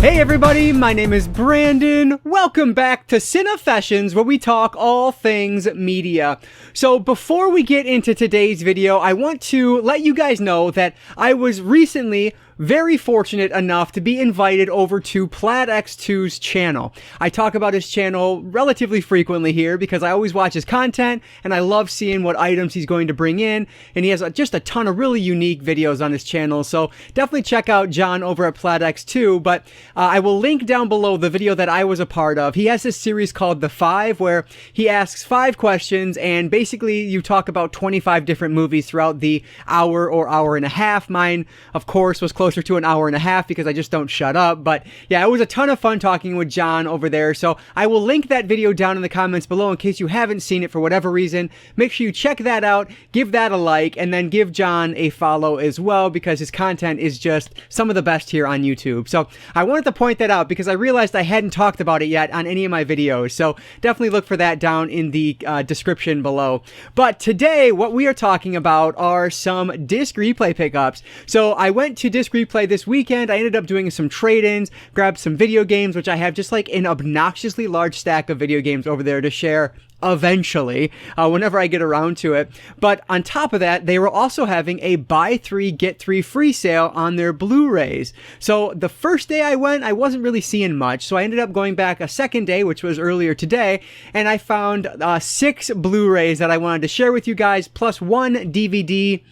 Hey everybody, my name is Brandon. Welcome back to Cinefessions, where we talk all things media. So before we get into today's video, I want to let you guys know that I was recently very fortunate enough to be invited over to Plaid X2's channel. I talk about his channel relatively frequently here because I always watch his content and I love seeing what items he's going to bring in, and he has just a ton of really unique videos on his channel, so definitely check out John over at Plaid X2. But I will link down below the video that I was a part of. He has this series called The Five, where he asks 5 questions and basically you talk about 25 different movies throughout the hour or hour and a half. Mine, of course, was closer to an hour and a half because I just don't shut up. But yeah, it was a ton of fun talking with John over there. So I will link that video down in the comments below in case you haven't seen it for whatever reason. Make sure you check that out, give that a like, and then give John a follow as well because his content is just some of the best here on YouTube. So I wanted to point that out because I realized I hadn't talked about it yet on any of my videos. So definitely look for that down in the description below. But today, what we are talking about are some disc replay pickups. So I went to disc replay this weekend. I ended up doing some trade-ins, grabbed some video games, which I have just like an obnoxiously large stack of video games over there to share eventually, whenever I get around to it. But on top of that, they were also having a buy 3 get 3 free sale on their Blu-rays. So the first day I went, I wasn't really seeing much, so I ended up going back a second day, which was earlier today, and I found 6 Blu-rays that I wanted to share with you guys, plus 1 DVD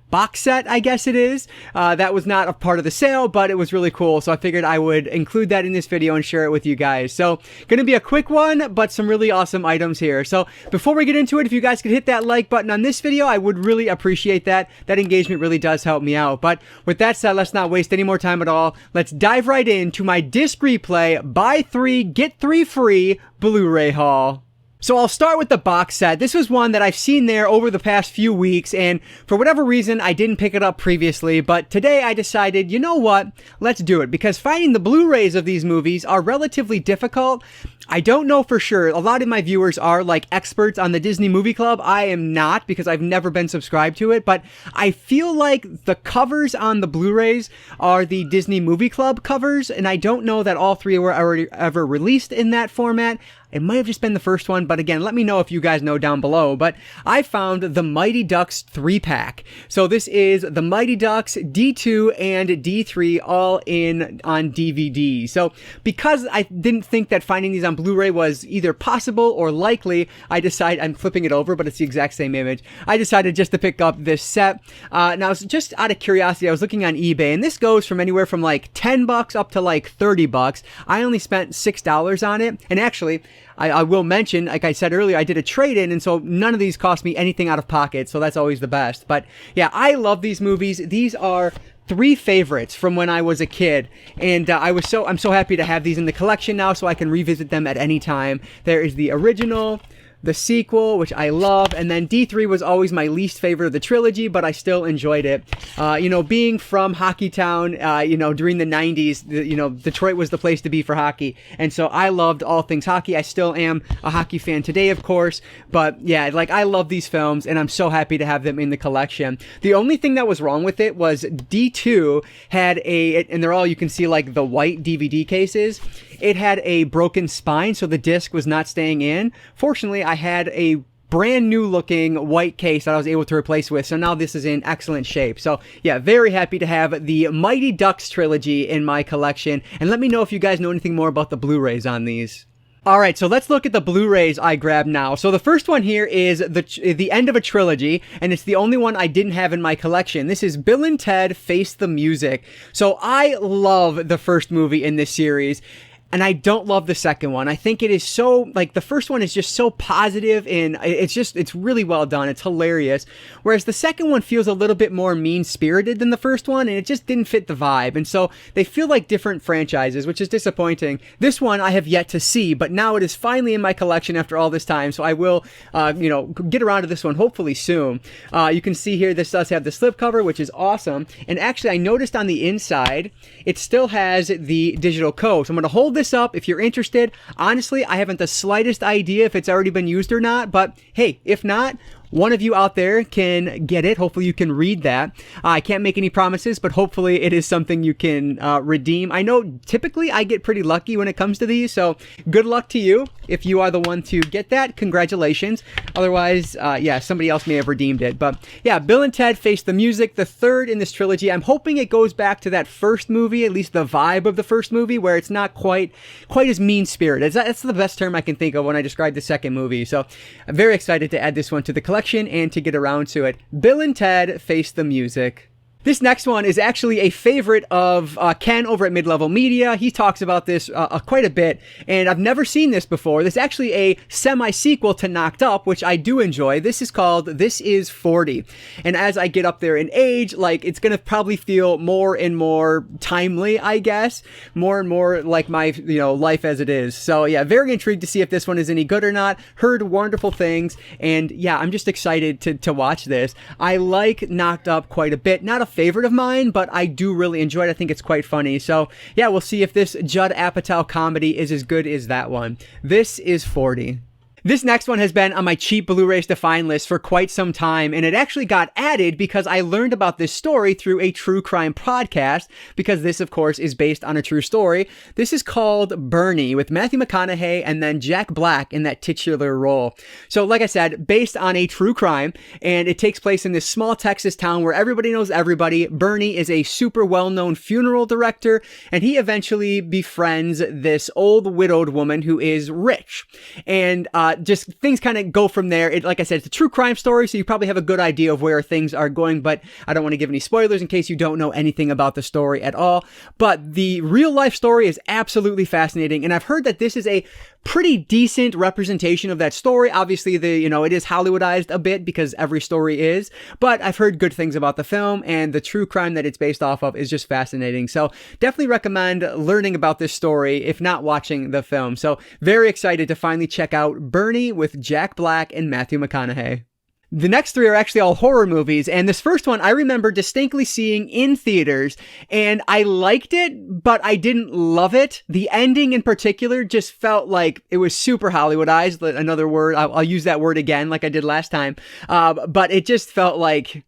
box set, I guess it is. That was not a part of the sale, but it was really cool, so I figured I would include that in this video and share it with you guys. So, gonna be a quick one, but some really awesome items here. So, before we get into it, if you guys could hit that like button on this video, I would really appreciate that. That engagement really does help me out. But with that said, let's not waste any more time at all. Let's dive right into my disc replay, buy 3, get 3 free Blu-ray haul. So I'll start with the box set. This was one that I've seen there over the past few weeks, and for whatever reason, I didn't pick it up previously, but today I decided, you know what, let's do it, because finding the Blu-rays of these movies are relatively difficult. I don't know for sure. A lot of my viewers are like experts on the Disney Movie Club. I am not because I've never been subscribed to it, but I feel like the covers on the Blu-rays are the Disney Movie Club covers, and I don't know that all 3 were ever released in that format. It might have just been the first one, but again, let me know if you guys know down below. But I found the Mighty Ducks 3-pack. So this is the Mighty Ducks D2 and D3 all in on DVD. So because I didn't think that finding these on Blu-ray was either possible or likely, I decided, I'm flipping it over, but it's the exact same image. I decided just to pick up this set. Now, just out of curiosity, I was looking on eBay, and this goes from anywhere from like $10 up to like $30. I only spent $6 on it, and actually, I will mention, like I said earlier, I did a trade-in, and so none of these cost me anything out of pocket, so that's always the best. But yeah, I love these movies. These are 3 favorites from when I was a kid, and I'm so happy to have these in the collection now so I can revisit them at any time. There is the original, the sequel, which I love, and then D3 was always my least favorite of the trilogy, but I still enjoyed it. You know, being from Hockey Town, you know, during the 90s, you know, Detroit was the place to be for hockey, and so I loved all things hockey. I still am a hockey fan today, of course, but yeah, like, I love these films, and I'm so happy to have them in the collection. The only thing that was wrong with it was D2 had and they're all, you can see, like, the white DVD cases. It had a broken spine, so the disc was not staying in. Fortunately, I had a brand new looking white case that I was able to replace with, so now this is in excellent shape. So yeah, very happy to have the Mighty Ducks trilogy in my collection, and let me know if you guys know anything more about the Blu-rays on these. Alright, so let's look at the Blu-rays I grabbed now. So the first one here is the end of a trilogy, and it's the only one I didn't have in my collection. This is Bill and Ted Face the Music. So I love the first movie in this series, and I don't love the second one. I think it is so, like, the first one is just so positive, and it's really well done. It's hilarious. Whereas the second one feels a little bit more mean-spirited than the first one, and it just didn't fit the vibe. And so they feel like different franchises, which is disappointing. This one I have yet to see, but now it is finally in my collection after all this time, so I will, you know, get around to this one hopefully soon. You can see here this does have the slipcover, which is awesome. And actually, I noticed on the inside, it still has the digital code. So I'm going to hold this up if you're interested. Honestly, I haven't the slightest idea if it's already been used or not, but hey, if not, one of you out there can get it. Hopefully you can read that. I can't make any promises, but hopefully it is something you can redeem. I know typically I get pretty lucky when it comes to these, so good luck to you. If you are the one to get that, congratulations. Otherwise, yeah, somebody else may have redeemed it. But yeah, Bill and Ted Face the Music, the third in this trilogy. I'm hoping it goes back to that first movie, at least the vibe of the first movie, where it's not quite as mean-spirited. That's the best term I can think of when I describe the second movie. So I'm very excited to add this one to the collection and to get around to it. Bill and Ted Face the Music. This next one is actually a favorite of Ken over at Mid-Level Media. He talks about this quite a bit, and I've never seen this before. This is actually a semi-sequel to Knocked Up, which I do enjoy. This is called This Is 40. And as I get up there in age, like, it's going to probably feel more and more timely, I guess. More and more like my, life as it is. So yeah, very intrigued to see if this one is any good or not. Heard wonderful things, and yeah, I'm just excited to watch this. I like Knocked Up quite a bit. Not a favorite of mine, but I do really enjoy it. I think it's quite funny. So yeah, we'll see if this Judd Apatow comedy is as good as that one. This is 40. This next one has been on my cheap Blu-rays to find list for quite some time, and it actually got added because I learned about this story through a true crime podcast, because this, of course, is based on a true story. This is called Bernie, with Matthew McConaughey and then Jack Black in that titular role. So, like I said, based on a true crime, and it takes place in this small Texas town where everybody knows everybody. Bernie is a super well-known funeral director, and he eventually befriends this old widowed woman who is rich. And, just things kind of go from there. Like I said, it's a true crime story, so you probably have a good idea of where things are going, but I don't want to give any spoilers in case you don't know anything about the story at all. But the real life story is absolutely fascinating, and I've heard that this is a pretty decent representation of that story. Obviously, it is Hollywoodized a bit because every story is, but I've heard good things about the film, and the true crime that it's based off of is just fascinating. So definitely recommend learning about this story, if not watching the film. So very excited to finally check out Bernie with Jack Black and Matthew McConaughey. The next three are actually all horror movies, and this first one I remember distinctly seeing in theaters, and I liked it, but I didn't love it. The ending in particular just felt like it was super Hollywoodized. Another word, I'll use that word again like I did last time, but it just felt like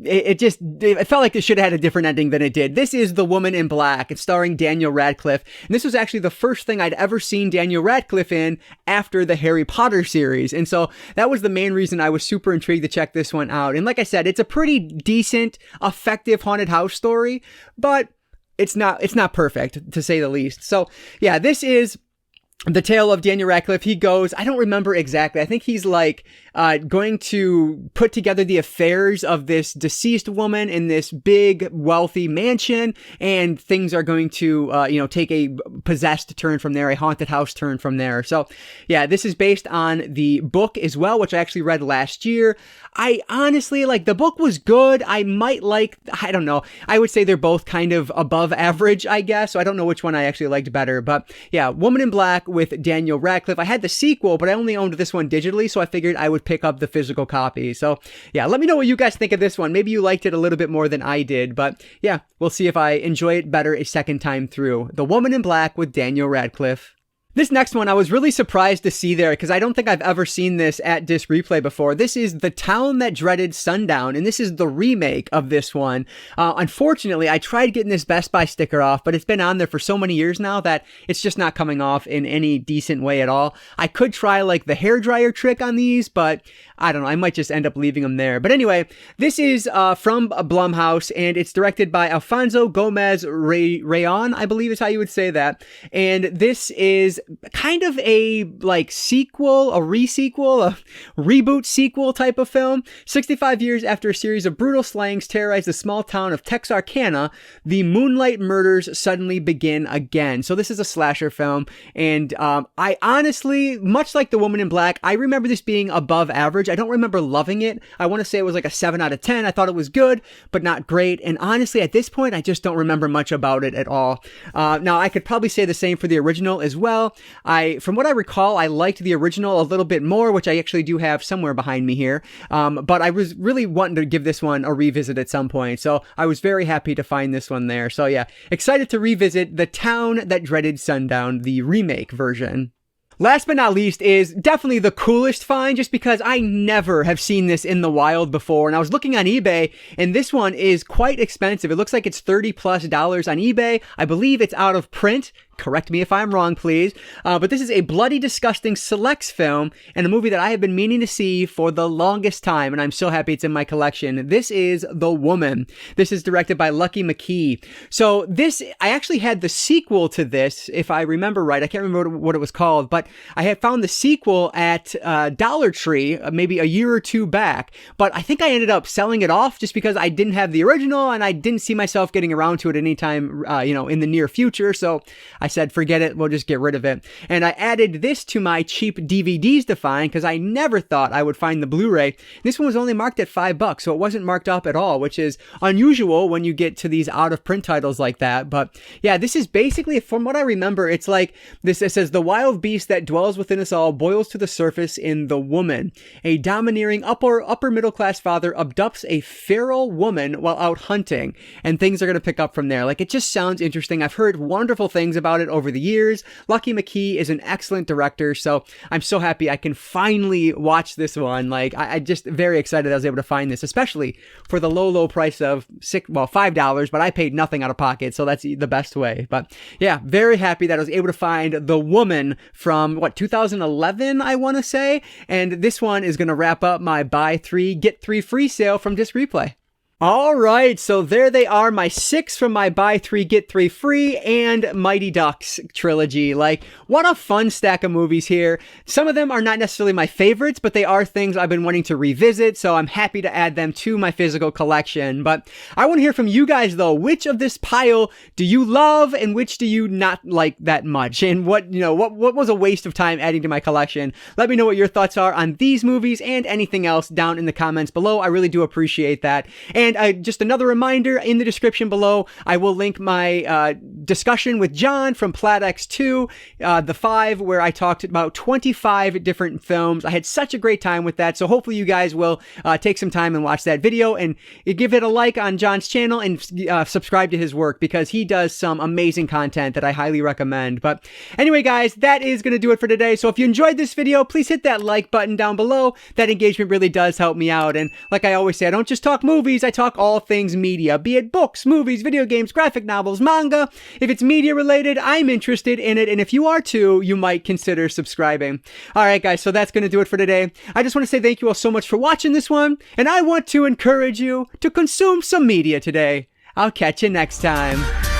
it felt like it should have had a different ending than it did. This is The Woman in Black. It's starring Daniel Radcliffe. And this was actually the first thing I'd ever seen Daniel Radcliffe in after the Harry Potter series. And so that was the main reason I was super intrigued to check this one out. And like I said, it's a pretty decent, effective haunted house story, but it's not perfect, to say the least. So yeah, this is the tale of Daniel Radcliffe. He goes, I don't remember exactly. I think he's like going to put together the affairs of this deceased woman in this big, wealthy mansion, and things are going to, take a possessed turn from there, a haunted house turn from there. So yeah, this is based on the book as well, which I actually read last year. I honestly, the book was good. I don't know. I would say they're both kind of above average, I guess. So I don't know which one I actually liked better, but yeah, Woman in Black with Daniel Radcliffe. I had the sequel, but I only owned this one digitally, so I figured I would pick up the physical copy. So yeah, let me know what you guys think of this one. Maybe you liked it a little bit more than I did, but yeah, we'll see if I enjoy it better a second time through. The Woman in Black with Daniel Radcliffe. This next one, I was really surprised to see there because I don't think I've ever seen this at Disc Replay before. This is The Town That Dreaded Sundown, and this is the remake of this one. Unfortunately, I tried getting this Best Buy sticker off, but it's been on there for so many years now that it's just not coming off in any decent way at all. I could try the hairdryer trick on these, but I don't know. I might just end up leaving them there. But anyway, this is from Blumhouse, and it's directed by Alfonso Gomez Rayon, I believe is how you would say that. And this is kind of a sequel, a resequel, a reboot sequel type of film. 65 years after a series of brutal slayings terrorized the small town of Texarkana, the Moonlight Murders suddenly begin again. So this is a slasher film, and I honestly, much like The Woman in Black, I remember this being above average. I don't remember loving it. I want to say it was a 7 out of 10. I thought it was good, but not great. And honestly, at this point, I just don't remember much about it at all. Now, I could probably say the same for the original as well. From what I recall, I liked the original a little bit more, which I actually do have somewhere behind me here. But I was really wanting to give this one a revisit at some point. So I was very happy to find this one there. So yeah, excited to revisit The Town That Dreaded Sundown, the remake version. Last but not least is definitely the coolest find, just because I never have seen this in the wild before. And I was looking on eBay, and this one is quite expensive. It looks like it's $30+ on eBay. I believe it's out of print. Correct me if I'm wrong, please. But this is a Bloody Disgusting Selects film, and a movie that I have been meaning to see for the longest time, and I'm so happy it's in my collection. This is The Woman. This is directed by Lucky McKee. So this, I actually had the sequel to this, if I remember right. I can't remember what it was called, but I had found the sequel at Dollar Tree maybe a year or two back, but I think I ended up selling it off just because I didn't have the original, and I didn't see myself getting around to it anytime, in the near future, so I said, forget it, we'll just get rid of it. And I added this to my cheap DVDs to find, because I never thought I would find the Blu-ray. This one was only marked at $5, so it wasn't marked up at all, which is unusual when you get to these out-of-print titles like that. But yeah, this is basically, from what I remember, it's like this. It says, the wild beast that dwells within us all boils to the surface in The Woman. A domineering upper middle class father abducts a feral woman while out hunting, and things are going to pick up from there. Like, it just sounds interesting. I've heard wonderful things about it over the years. Lucky McKee is an excellent director, so I'm so happy I can finally watch this one. Like, I just very excited I was able to find this, especially for the low price of $5, but I paid nothing out of pocket, so that's the best way. But yeah, very happy that I was able to find The Woman from 2011, I want to say, and this one is going to wrap up my buy 3 get 3 free sale from Disc Replay. All right, so there they are, my 6 from my buy 3 get 3 free and Mighty Ducks trilogy. Like, what a fun stack of movies here. Some of them are not necessarily my favorites, but they are things I've been wanting to revisit, so I'm happy to add them to my physical collection. But I want to hear from you guys, though. Which of this pile do you love, and which do you not like that much? And what was a waste of time adding to my collection? Let me know what your thoughts are on these movies and anything else down in the comments below. I really do appreciate that. And just another reminder, in the description below, I will link my discussion with John from Platex 2, The 5, where I talked about 25 different films. I had such a great time with that, so hopefully you guys will take some time and watch that video, and give it a like on John's channel, and subscribe to his work, because he does some amazing content that I highly recommend. But anyway, guys, that is going to do it for today. So if you enjoyed this video, please hit that like button down below. That engagement really does help me out. And like I always say, I don't just talk movies, I talk all things media, be it books, movies, video games, graphic novels, manga. If it's media related, I'm interested in it, and if you are too, you might consider subscribing. Alright guys, so that's going to do it for today. I just want to say thank you all so much for watching this one, and I want to encourage you to consume some media today. I'll catch you next time.